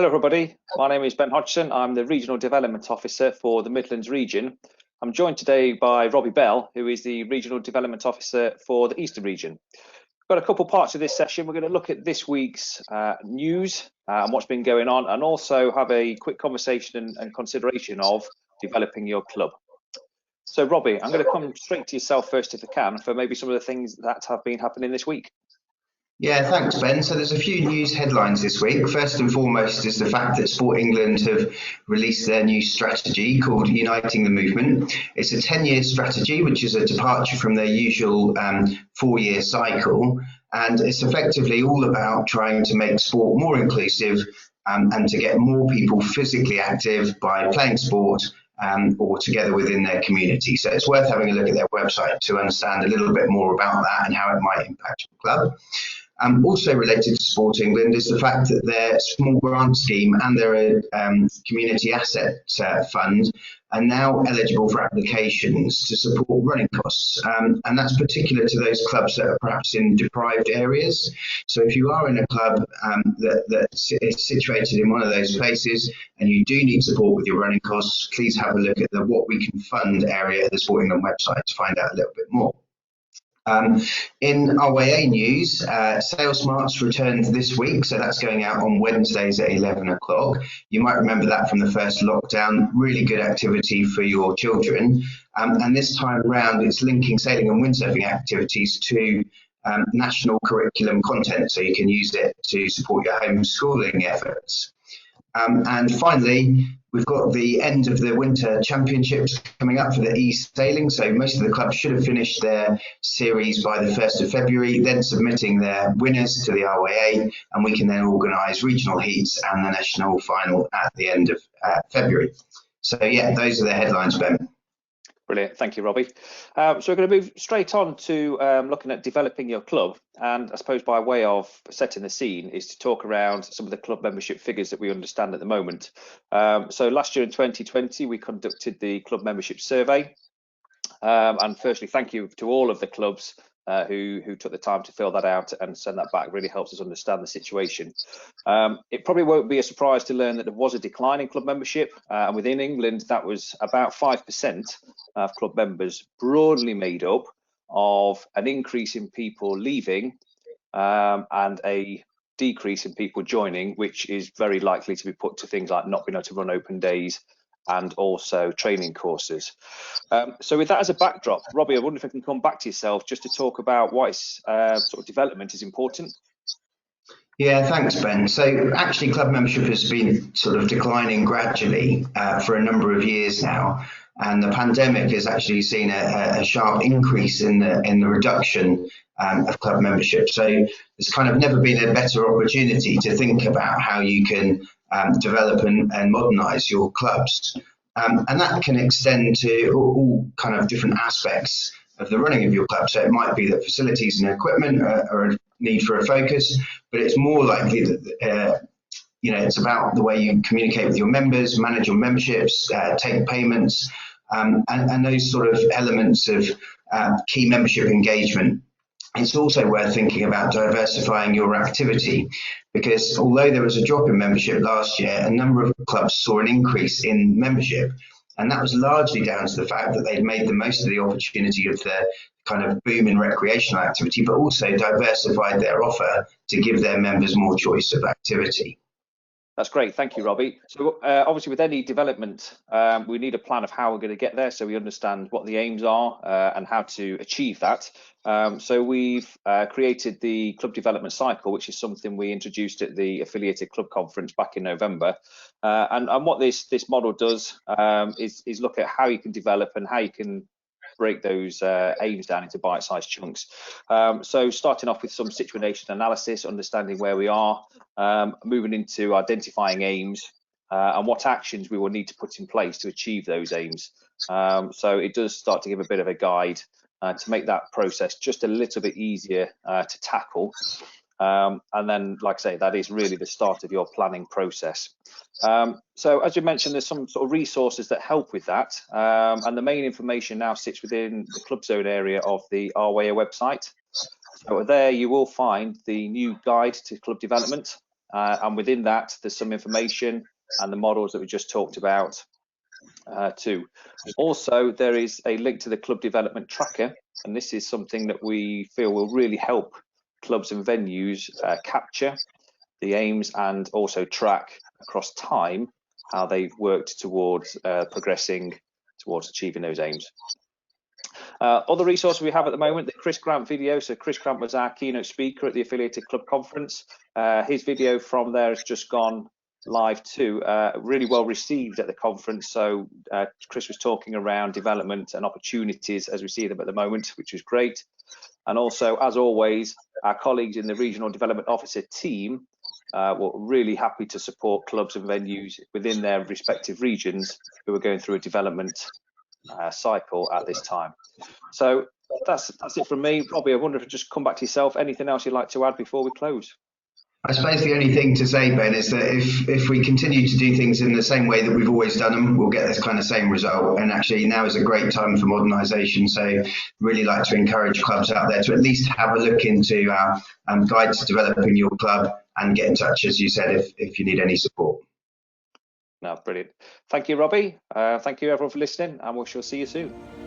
Hello everybody, my name is Ben Hodgson. I'm the Regional Development Officer for the Midlands region. I'm joined today by Robbie Bell, who is the Regional Development Officer for the Eastern region. We've got a couple parts of this session. We're going to look at this week's news and what's been going on, and also have a quick conversation and consideration of developing your club. So Robbie, I'm going to come straight to yourself first if I can, for maybe some of the things that have been happening this week. Yeah, thanks, Ben. So there's a few news headlines this week. First and foremost is the fact that Sport England have released their new strategy called Uniting the Movement. It's a 10-year strategy, which is a departure from their usual 4-year cycle. And it's effectively all about trying to make sport more inclusive and to get more people physically active by playing sport or together within their community. So it's worth having a look at their website to understand a little bit more about that and how it might impact your club. Also related to Sport England is the fact that their small grant scheme and their community asset fund are now eligible for applications to support running costs. And that's particular to those clubs that are perhaps in deprived areas. So if you are in a club that is situated in one of those places and you do need support with your running costs, please have a look at the What We Can Fund area of the Sport England website to find out a little bit more. In RYA news, Sales Smarts returned this week, so that's going out on Wednesdays at 11 o'clock. You might remember that from the first lockdown, really good activity for your children. And this time around, it's linking sailing and windsurfing activities to national curriculum content, so you can use it to support your homeschooling efforts. And finally, we've got the end of the Winter Championships coming up for the e-sailing. So most of the clubs should have finished their series by the 1st of February, then submitting their winners to the RYA, and we can then organise regional heats and the national final at the end of February. So yeah, those are the headlines, Ben. Brilliant, thank you, Robbie. So we're going to move straight on to looking at developing your club, and I suppose by way of setting the scene is to talk around some of the club membership figures that we understand at the moment. So last year in 2020 we conducted the club membership survey, and firstly thank you to all of the clubs who took the time to fill that out and send that back. It really helps us understand the situation. It probably won't be a surprise to learn that there was a decline in club membership, and within England that was about 5% of club members, broadly made up of an increase in people leaving and a decrease in people joining, which is very likely to be put to things like not being able to run open days and also training courses. So with that as a backdrop, Robbie, I wonder if I can come back to yourself just to talk about why sort of development is important. Yeah, thanks, Ben. So actually club membership has been sort of declining gradually for a number of years now, and the pandemic has actually seen a sharp increase in the reduction of club membership. So there's kind of never been a better opportunity to think about how you can develop and modernise your clubs. And that can extend to all kind of different aspects of the running of your club. So it might be that facilities and equipment are a need for a focus, but it's more likely that it's about the way you communicate with your members, manage your memberships, take payments, and those sort of elements of key membership engagement. It's also worth thinking about diversifying your activity, because although there was a drop in membership last year, a number of clubs saw an increase in membership. And that was largely down to the fact that they'd made the most of the opportunity of the kind of boom in recreational activity, but also diversified their offer to give their members more choice of activity. That's great, thank you, Robbie. So obviously with any development, we need a plan of how we're going to get there, so we understand what the aims are and how to achieve that. So we've created the club development cycle, which is something we introduced at the affiliated club conference back in November. And what this model does is look at how you can develop and how you can break those aims down into bite-sized chunks. So starting off with some situation analysis, understanding where we are, moving into identifying aims and what actions we will need to put in place to achieve those aims. So it does start to give a bit of a guide to make that process just a little bit easier to tackle. And then, like I say, that is really the start of your planning process. So as you mentioned, there's some sort of resources that help with that, and the main information now sits within the club zone area of the RYA website. So there you will find the new guide to club development, and within that there's some information and the models that we just talked about too. Also, there is a link to the club development tracker, and this is something that we feel will really help clubs and venues capture the aims and also track across time how they've worked towards progressing towards achieving those aims. Other resources we have at the moment, the Chris Grant video. So Chris Grant was our keynote speaker at the Affiliated Club Conference. His video from there has just gone live too, really well received at the conference. So Chris was talking around development and opportunities as we see them at the moment, which was great. And also, as always, our colleagues in the Regional Development Officer team were really happy to support clubs and venues within their respective regions who are going through a development cycle at this time. So that's it from me. Robbie, I wonder if I just come back to yourself. Anything else you'd like to add before we close? I suppose the only thing to say, Ben, is that if we continue to do things in the same way that we've always done them, we'll get this kind of same result. And actually now is a great time for modernisation. So really like to encourage clubs out there to at least have a look into our guide to developing your club and get in touch, as you said, if you need any support. No, brilliant. Thank you, Robbie. Thank you everyone for listening, and we shall see you soon.